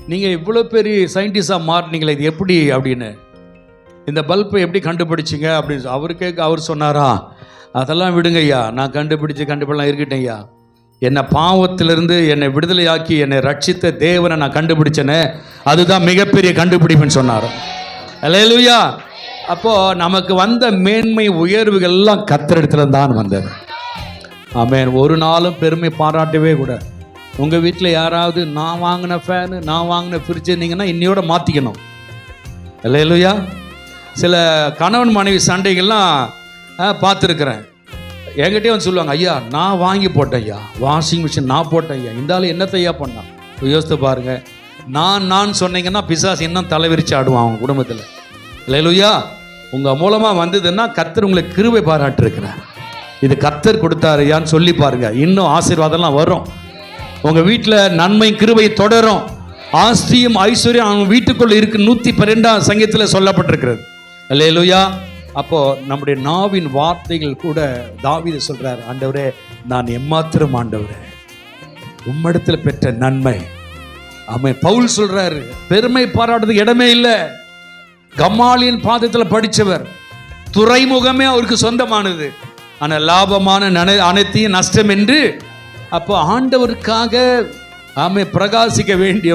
நீங்கள் இவ்வளோ பெரிய சயின்டிஸ்டாக மாறினீங்களே, இது எப்படி அப்படின்னு, இந்த பல்பை எப்படி கண்டுபிடிச்சிங்க அப்படின்னு அவர் சொன்னாரா, அதெல்லாம் விடுங்க ஐயா, நான் கண்டுபிடிச்சலாம் இருக்கட்டும் ஐயா, என்னை பாவத்திலிருந்து என்னை விடுதலையாக்கி என்னை ரட்சித்த தேவனை நான் கண்டுபிடிச்சேனே, அதுதான் மிகப்பெரிய கண்டுபிடிப்புன்னு சொன்னார். அல்லேலூயா. அப்போது நமக்கு வந்த மேன்மை உயர்வுகள்லாம் கர்த்தரிடத்துல தான் வந்தது. ஆமென். ஒரு நாளும் பெருமை பாராட்டவே கூட. உங்கள் வீட்டில் யாராவது நான் வாங்கின ஃபேனு, நான் வாங்கின ஃப்ரிட்ஜ் இருந்தீங்கன்னா இன்னையோட மாற்றிக்கணும். அல்லேலூயா. சில கணவன் மனைவி சண்டைகள்லாம் பார்த்துருக்குறேன். என்கிட்டே வந்து சொல்லுவாங்க, ஐயா நான் வாங்கி போட்டேன் ஐயா, வாஷிங் மிஷின் நான் போட்டேன் ஐயா, இந்த ஆள் என்னத்தையா பண்ணான். யோசித்து பாருங்கள், நான் சொன்னீங்கன்னா பிசாசு இன்னும் தலைவிரிச்சு ஆடுவான் அவங்க குடும்பத்தில். அல்லேலூயா. உங்கள் மூலமாக வந்ததுன்னா கர்த்தர் உங்களை கிருபை பாராட்டிருக்கிறார். இது கர்த்தர் கொடுத்தாருயான்னு சொல்லி பாருங்க, இன்னும் ஆசீர்வாதம்லாம் வரும். உங்கள் வீட்டில் நன்மை கிருபை தொடரும். ஆஸ்தியும் ஐஸ்வர்யம் அவங்க வீட்டுக்குள்ள இருக்கு. 112 சங்கீதத்தில் சொல்லப்பட்டிருக்கிறது. அல்லேலூயா. அப்போ நம்முடைய நாவின் வார்த்தைகள் கூட தாவீது சொல்றார், ஆண்டவரே நான் எம்மாத்திரம் ஆண்டவரே உம்மிடத்தில் பெற்ற நன்மை. ஆமென். பவுல் சொல்றாரு, பெருமை பாராட்டுறதுக்கு இடமே இல்லை. கம்மாலியின் பாதத்தில் படித்தவர், துறைமுகமே அவருக்கு சொந்தமானது. ஆனால் லாபமான அனைத்தையும் நஷ்டம் என்று. அப்போ ஆண்டவருக்காக பிரகாசிக்க வேண்டிய